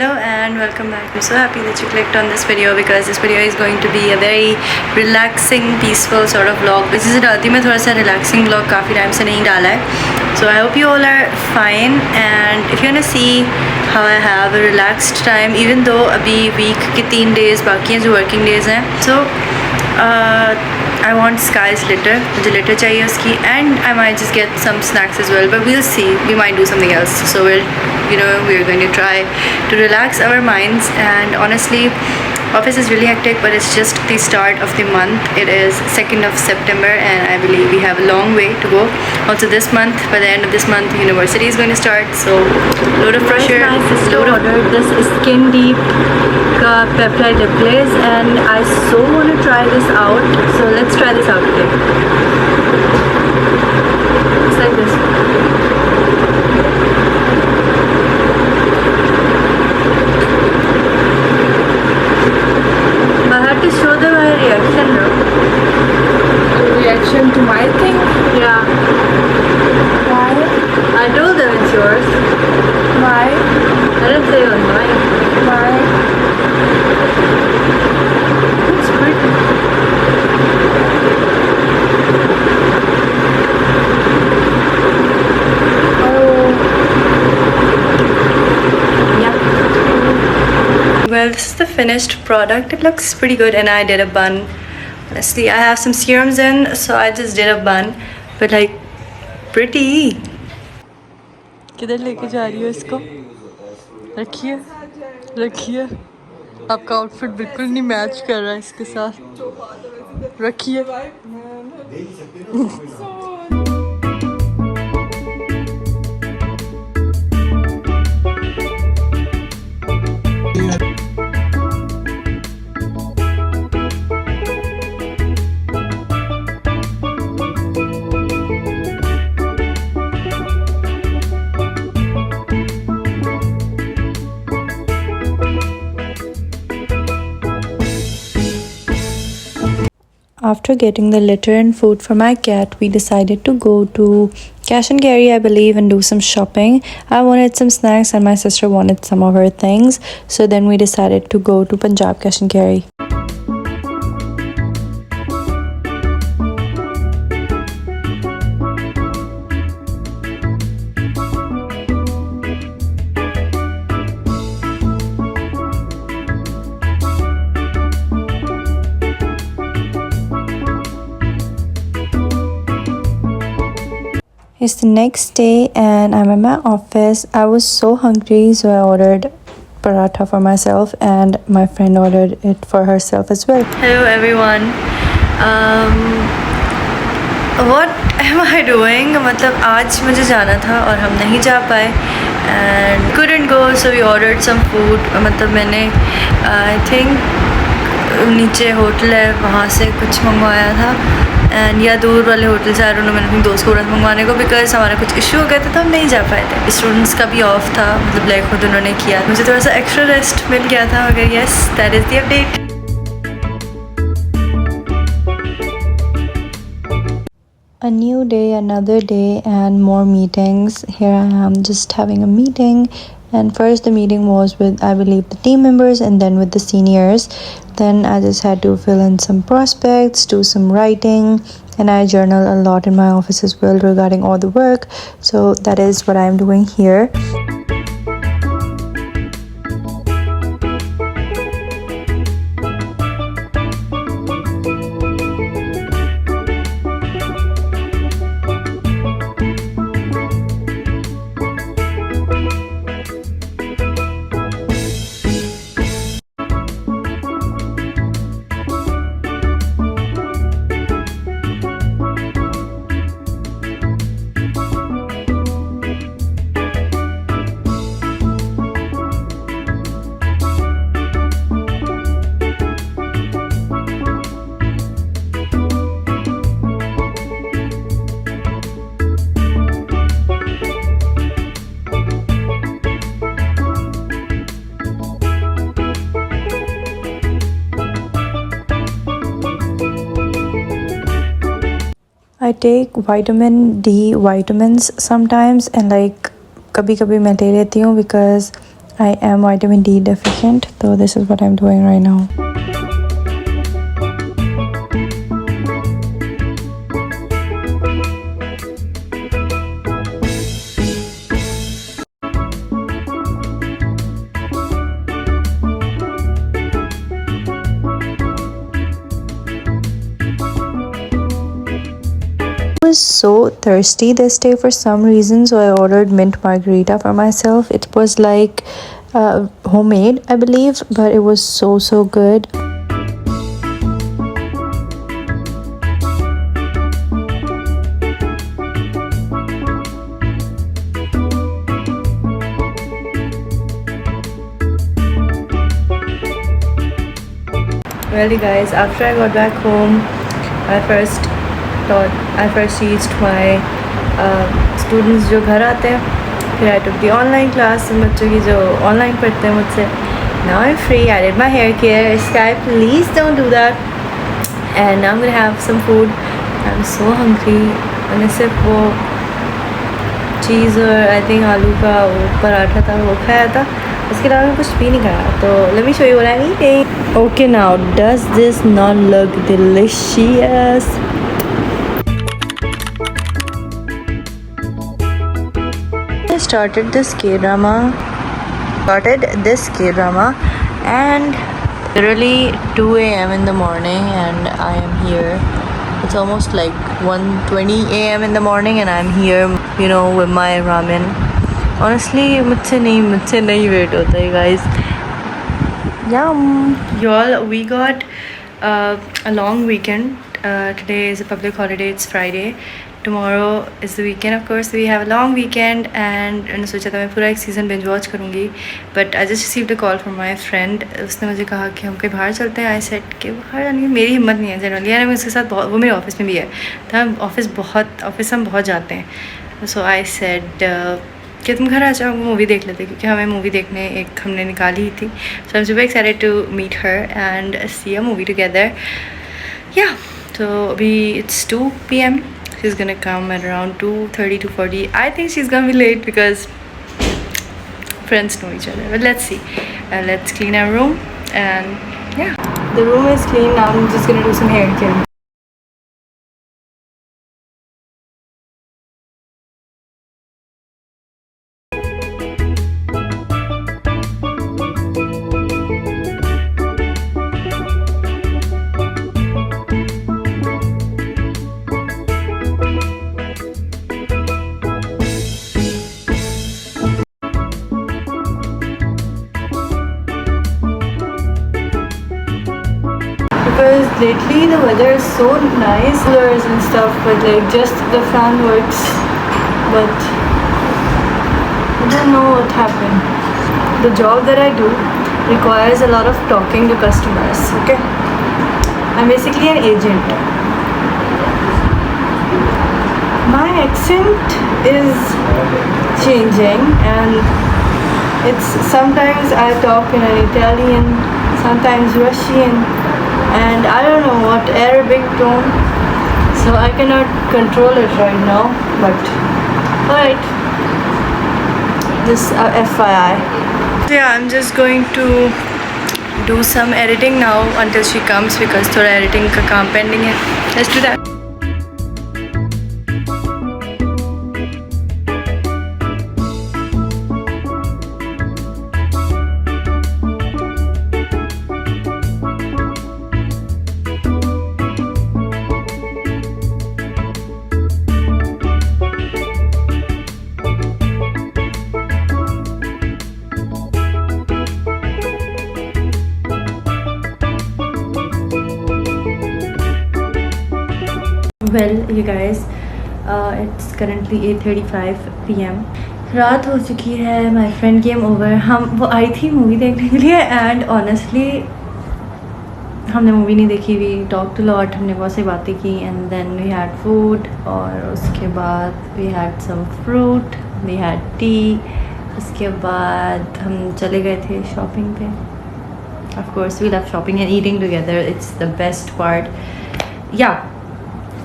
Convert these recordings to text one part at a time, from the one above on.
Hello and welcome back. I'm so happy that you clicked on this video because this video is going to be a very relaxing, peaceful sort of vlog. This is डालती मैं थोड़ा सा relaxing vlog काफ़ी time से नहीं डाला है. So I hope you all are fine and if you wanna see how I have a relaxed time even though अभी week के 3 days बाकी हैं जो working days हैं. So I want Sky's litter. मुझे litter चाहिए उसकी and I might just get some snacks as well. But we'll see. We might do something else. So we're going to try to relax our minds. And honestly, office is really hectic, but it's just the start of the month. It is 2nd of September and I believe we have a long way to go. Also this month, by the end of this month, university is going to start. So load of pressure. My sister ordered this Skin Deep peptide replace and I so want to try this out. So let's try this out today. It's like this. To show them my reaction now. Reaction to my thing? Yeah. Why? I told them it's yours. Why? I didn't say it was mine. Why? It's pretty. Well, this is the finished product. It looks pretty good and I did a bun. Honestly, I have some serums in, so I just did a bun. But like, pretty. किधर लेके जा रही हो इसको? रखिए, रखिए. आपका outfit बिल्कुल नहीं मैच कर रहा है इसके साथ. रखिए. After getting the litter and food for my cat, we decided to go to Cash and Carry, I believe, and do some shopping. I wanted some snacks and my sister wanted some of her things. So then we decided to go to Punjab Cash and Carry. It's the next day and I'm at my office. I was so hungry, so I ordered paratha for myself and my friend ordered it for herself as well. Hello everyone. What am I doing? मतलब आज मुझे जाना था और हम नहीं जा पाए and couldn't go, so we ordered some food. मतलब मैंने I think नीचे होटल है वहाँ से कुछ मंगवाया था एंड या दूर वाले होटल से मैंने अपनी दोस्त को मंगवाने को बिकॉज हमारा कुछ इशू हो गया था तो हम नहीं जा पाए थे. स्टूडेंट्स का भी ऑफ था, मतलब लाइक खुद उन्होंने किया. मुझे थोड़ा सा एक्स्ट्रा रेस्ट मिल गया था मगर yes, that is the update. A new day, another day and more meetings. Here I am just having a meeting and first the meeting was with, I believe, the team members and then with the seniors. Then I just had to fill in some prospects, do some writing, and I journal a lot in my office as well regarding all the work. So that is what I'm doing here. I take vitamin D vitamins sometimes and like कभी कभी मैं ले लेती हूँ because I am vitamin D deficient, so this is what I'm doing right now. Was so thirsty this day for some reason, so I ordered mint margarita for myself. It was like homemade, I believe, but it was so good. Well, you guys, after I got back home, I first reached my students जो घर आते हैं. फिर I took the online class बच्चों की जो online पढ़ते हैं मुझसे. Now I'm free. I did my hair care. Sky, please don't do that. And now I'm gonna have some food. I'm so hungry. मैंने सिर्फ वो चीज़ और I think आलू का वो पराठा था वो खाया था. उसके अलावा मैं कुछ भी नहीं खाया. तो let me show you what I'm eating. Okay, now does this not look delicious? I started this K-drama and literally 2 a.m. in the morning, and I am here. It's almost like 1:20 a.m. in the morning and I'm here, you know, with my ramen. Honestly, मुझसे नहीं wait होता you guys. Yum. Y'all, we got a long weekend. Today is a public holiday. It's Friday. Tomorrow is the weekend, of course. We have a long weekend and मैंने सोचा था मैं पूरा एक season binge watch करूँगी. But I just received a call from my friend. उसने मुझे कहा कि हम कहीं बाहर चलते हैं. I said कि बाहर जाने की मेरी हिम्मत नहीं है जनरली. यानी मैं उसके साथ बहुत, वो मेरे ऑफिस में भी है, तो हम ऑफिस हम बहुत जाते हैं. So I said कि तुम घर आ जाओ, मूवी देख लेते, क्योंकि हमें मूवी देखने एक हमने निकाली ही थी. So I'm super excited to meet her and see a movie together. Yeah, so अभी it's 2 p.m. She's gonna come at around 2:30 to 40. I think she's gonna be late because friends know each other. But let's see. Let's clean our room and yeah. The room is clean now. I'm just gonna do some hair care. Because lately the weather is so nice, colors and stuff, but like just the fan works, but I don't know what happened. The job that I do requires a lot of talking to customers. Okay, I'm basically an agent. My accent is changing and it's sometimes I talk in an Italian, sometimes Russian, and I don't know what Arabic tone, so I cannot control it right now, but alright, just FYI. So yeah, I'm just going to do some editing now until she comes because thoda editing ka kaam pending hai. Let's do that. Well, you guys, it's currently 8:35 p.m. रात हो चुकी है. My friend came over. वो आई थी movie देखने के लिए and honestly हमने मूवी नहीं देखी. We talked a lot. हमने बहुत सी बातें की and then we had food और उसके बाद we had some fruit, we had tea. उसके बाद हम चले गए थे शॉपिंग पे. Of course, we love shopping and eating together. It's the best part. Yeah.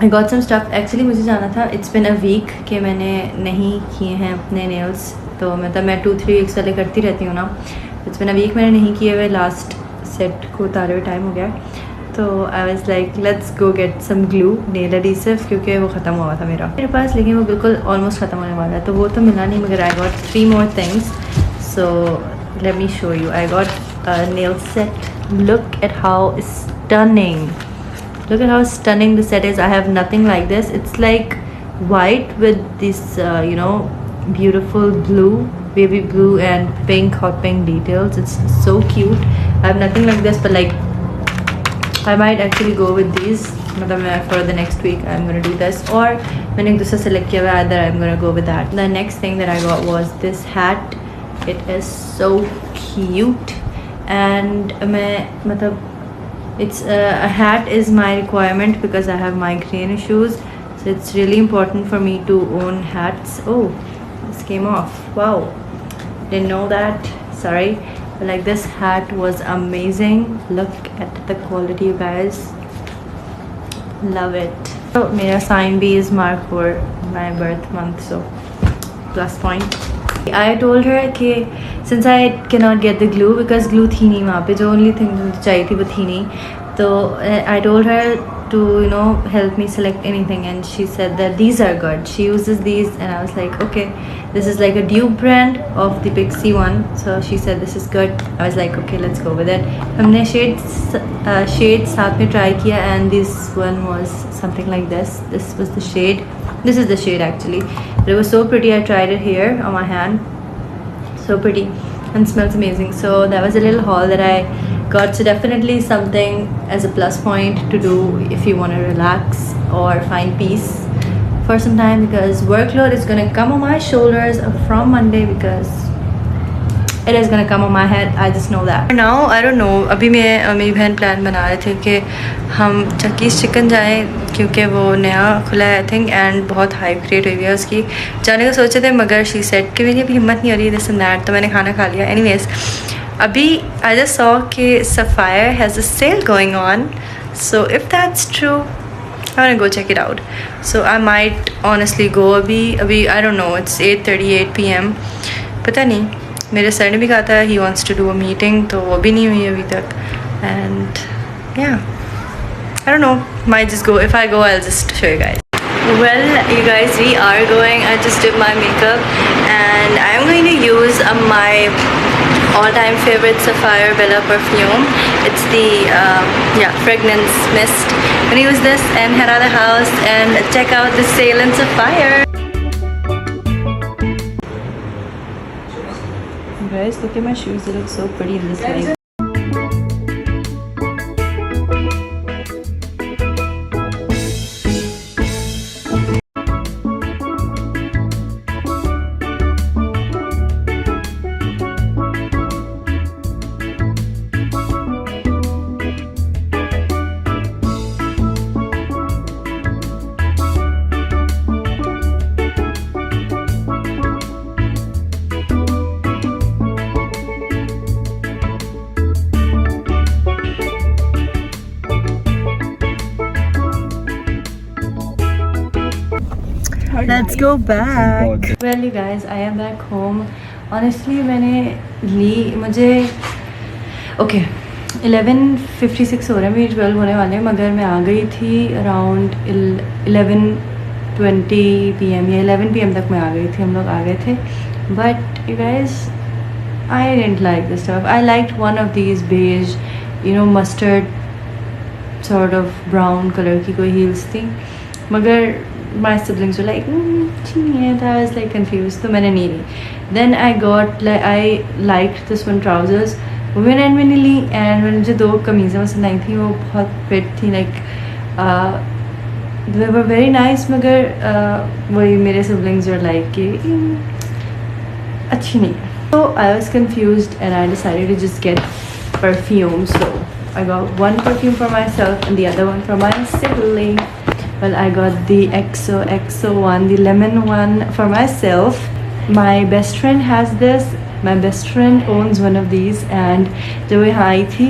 I got some stuff. Actually मुझे जाना था. It's been a week कि मैंने नहीं किए हैं अपने nails तो मतलब मैं 2-3 वीक्स वाले करती रहती हूँ ना, इट्स बिन अ वीक मैंने नहीं किए हुए, लास्ट सेट को उतारे हुए टाइम हो गया। तो I was like let's go get some glue nail adhesive, क्योंकि वो ख़त्म हुआ था मेरे पास, लेकिन वो बिल्कुल ऑलमोस्ट ख़त्म होने वाला है, तो वो तो मिला नहीं, मगर I got 3 more things. So let me show you. I got a nail set. Look at how stunning. Look at how stunning the set is. I have nothing like this. It's like white with this you know, beautiful blue, baby blue and pink, hot pink details. It's so cute. I have nothing like this, but like I might actually go with these. For the next week I'm gonna do this, or मैंने एक दूसरा select किया हुआ है, either I'm gonna go with that. The next thing that I got was this hat. It is so cute, and it's a hat is my requirement because I have migraine issues, so it's really important for me to own hats. Oh, this came off. Wow, didn't know that, sorry. But like, this hat was amazing. Look at the quality, you guys. Love it. So my sign B is Mark for my birth month, so plus point. I told her कि since I cannot get the glue because glue थी नहीं वहाँ पे, जो only thing मुझे चाहिए थी वो थी नहीं, तो I told her to, you know, help me select anything, and she said that these are good. She uses these, and I was like, okay, this is like a dupe brand of the Pixie one, so she said this is good. I was like, okay, let's go with it. हमने shades साथ में try किया, and this one was something like this. This was the shade. This is the shade actually, but it was so pretty. I tried it here on my hand, so pretty and smells amazing. So that was a little haul that I got. So definitely something as a plus point to do if you want to relax or find peace for some time, because workload is gonna come on my shoulders from Monday, because it is gonna come on my head. I just know that. Now I don't know. अभी मैं मेरी बहन plan बना रहे थे कि हम चक्कीज़ chicken जाएं, क्योंकि वो नया खुला है आई थिंक, एंड बहुत हाइप क्रिएट हुई है उसकी। जाने को सोचे थे, मगर शी सेड कि मेरी अभी हिम्मत नहीं हो रही दिस एंड दैट, तो मैंने खाना खा लिया। एनीवेज, अभी आई जस्ट सॉ कि Sapphire has a sale going on, so if that's true I want to go check it out. So I might honestly go. अभी I don't know. It's 8:38 p.m. पता नहीं, मेरे sir ने भी कहा था he wants to do a meeting, तो वो भी नहीं हुई अभी तक, and yeah, I don't know, might just go. If I go, I'll just show you guys. Well, you guys, we are going. I just did my makeup, and I'm going to use my all-time favorite Sapphire Bella perfume. It's the fragrance mist. I'm gonna use this and head out of the house and check out the sale in Sapphire. Guys, look at my shoes. They look so pretty in this light. Let's go back. Well, you guys, I am back home. Honestly, मैंने ली, मुझे okay 11:56 हो रहा है, मेरी 12 होने वाले हैं, मगर मैं आ गई थी अराउंड 11:20 PM या 11 PM तक मैं आ गई थी, हम लोग आ गए थे. But you guys, I didn't like this stuff. I liked one of these beige, you know, mustard sort of brown color की कोई heels थी, मगर my siblings were like I was like confused, तो मैंने नहीं ली. Then I got like I liked this one trousers, वो मैंने नहीं ली, and मैंने जो 2 कमीज़ें पसंद आई थी वो बहुत फिट थी, like they were very nice, मगर वही मेरे siblings were like कि अच्छी नहीं. So I was confused and I decided to just get perfume. So I got one perfume for myself and the other one for my sibling. Well, I got the XO one, the lemon one for myself. My best friend has this. My best friend owns one of these, and जब वो यहाँ आई थी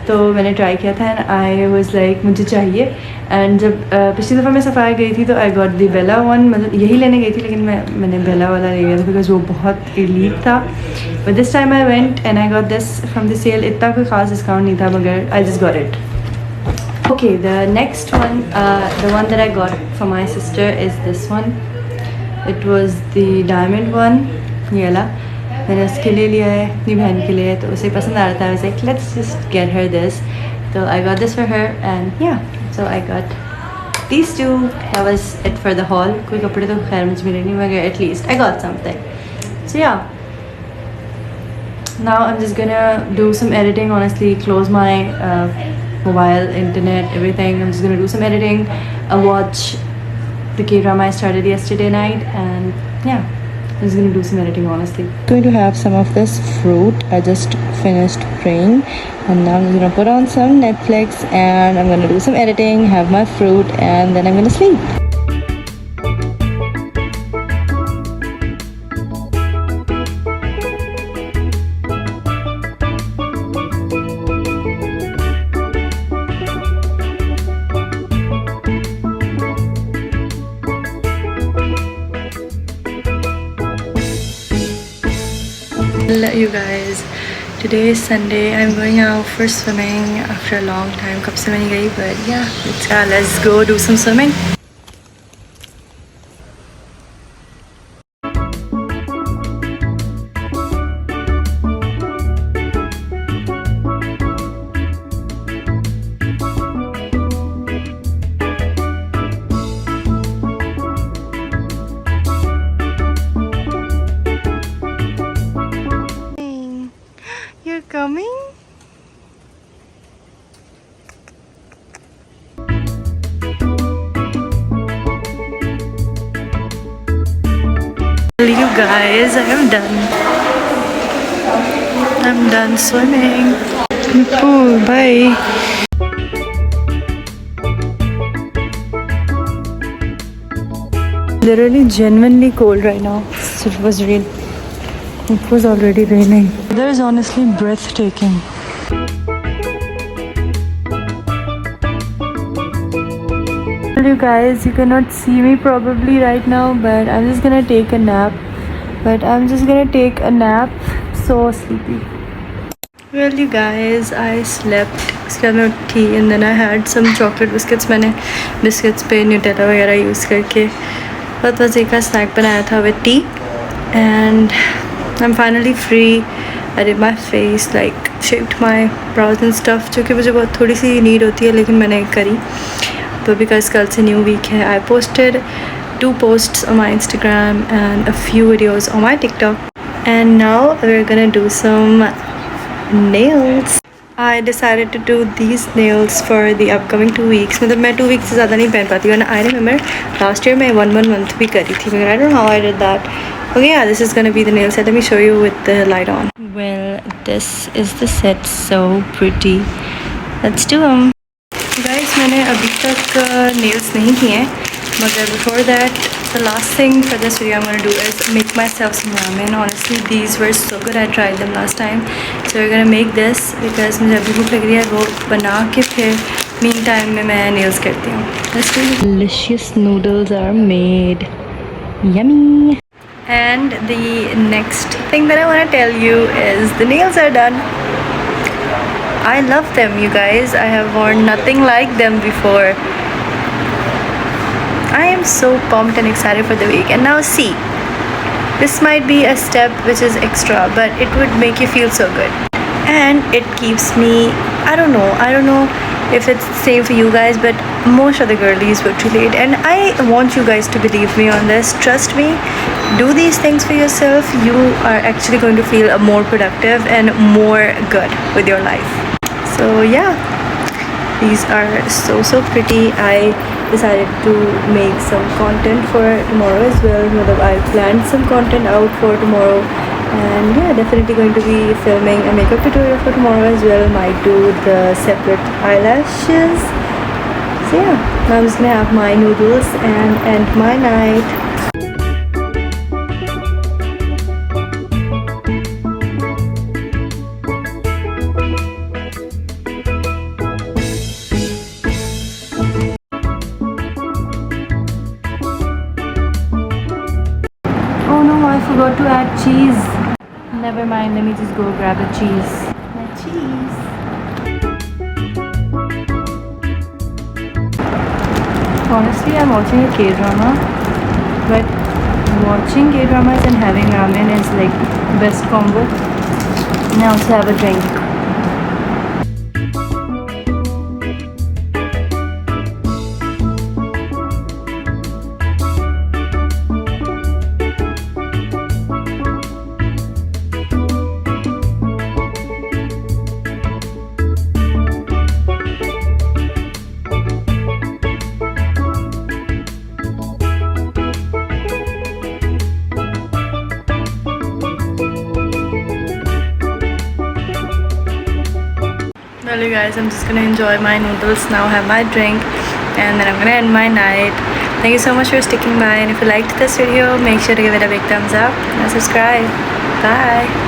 तो मैंने try किया था and I was like मुझे चाहिए। एंड जब पिछली दफ़ा मैं सफ़ाया गई थी तो I got the Bella one, मतलब यही लेने गई थी लेकिन मैंने बेला वाला ले लिया था बिकॉज वो बहुत एलीट था। But this time I went and I got this from the sale. इतना कोई ख़ास डिस्काउंट नहीं था मगर I just got it. Okay, the next one, the one that I got for my sister is this one. It was the diamond one. ये वाला मैंने उसके लिए लिया है, अपनी बहन के लिए, तो उसे पसंद आ रहा था। I was like, let's just get her this. So I got this for her and yeah, so I got these two. That was it for the haul. कोई कपड़े तो खैर मुझे मिले नहीं मगर at least I got something. So yeah. Now I'm just gonna do some editing. Honestly, close my mobile, internet, everything. I'm just gonna do some editing. I'll watch the K-drama I started yesterday night and yeah, I'm just gonna do some editing honestly. Going to have some of this fruit. I just finished praying and now I'm gonna put on some Netflix and I'm gonna do some editing, have my fruit and then I'm gonna sleep. You guys, today is Sunday. I'm going out for swimming after a long time. कब से मैं नहीं गई, but yeah, let's go do some swimming. You're coming? You guys, I am done. I'm done swimming. Pool, bye. Literally genuinely cold right now. It was already raining. The weather is honestly breathtaking. You guys, you cannot see me probably right now, but I'm just gonna take a nap. So sleepy. Well, you guys, I slept. उसके बाद मैं उठी and then I had some chocolate biscuits. मैंने biscuits पे Nutella वगैरह use करके बहुत मज़े का snack बनाया था with tea. And I'm finally free. I did my face, like shaped my brows and stuff, जो कि मुझे बहुत थोड़ी सी नीड होती है लेकिन मैंने करी। But because कल से new week है, I posted 2 posts on my Instagram and a few videos on my TikTok. And now we're gonna do some nails. I decided to do these nails for the upcoming 2 weeks. मतलब मैं 2 weeks से ज़्यादा नहीं पहन पाती हूँ. I remember last year मैं 1 month भी करी थी मगर I don't know how I did that. Okay, yeah, this is gonna be the nail set. Let me show you with the light on. Well, this is the set. So pretty. Let's do them. Guys, मैंने अभी तक nails नहीं किए हैं मगर before that, the last thing for this video I'm gonna do is make myself some ramen. Honestly, these were so good. I tried them last time. So we're gonna make this because मुझे अभी भूख लग रही है. वो बना के फिर meantime में मैं nails करती हूँ. Let's do it. Delicious noodles are made. Yummy. And the next thing that I want to tell you is the nails are done. I love them, you guys. I have worn nothing like them before. I am so pumped and excited for the week. And now see, this might be a step which is extra, but it would make you feel so good. And it keeps me, I don't know if it's the same for you guys, but most of the girlies would relate. And I want you guys to believe me on this. Trust me, do these things for yourself. You are actually going to feel more productive and more good with your life. So yeah, these are so pretty. I decided to make some content for tomorrow as well. I planned some content out for tomorrow. And yeah, definitely going to be filming a makeup tutorial for tomorrow as well. Might do the separate eyelashes. So yeah, now I'm just gonna have my noodles and end my night. forgot to add cheese. Never mind, let me just go grab a cheese. My cheese. Honestly, I'm watching a K-drama, but watching K-dramas and having ramen is like best combo. And I also have a drink. Well, you guys, I'm just gonna enjoy my noodles now, have my drink, and then I'm gonna end my night. Thank you so much for sticking by, and if you liked this video, make sure to give it a big thumbs up and subscribe. Bye.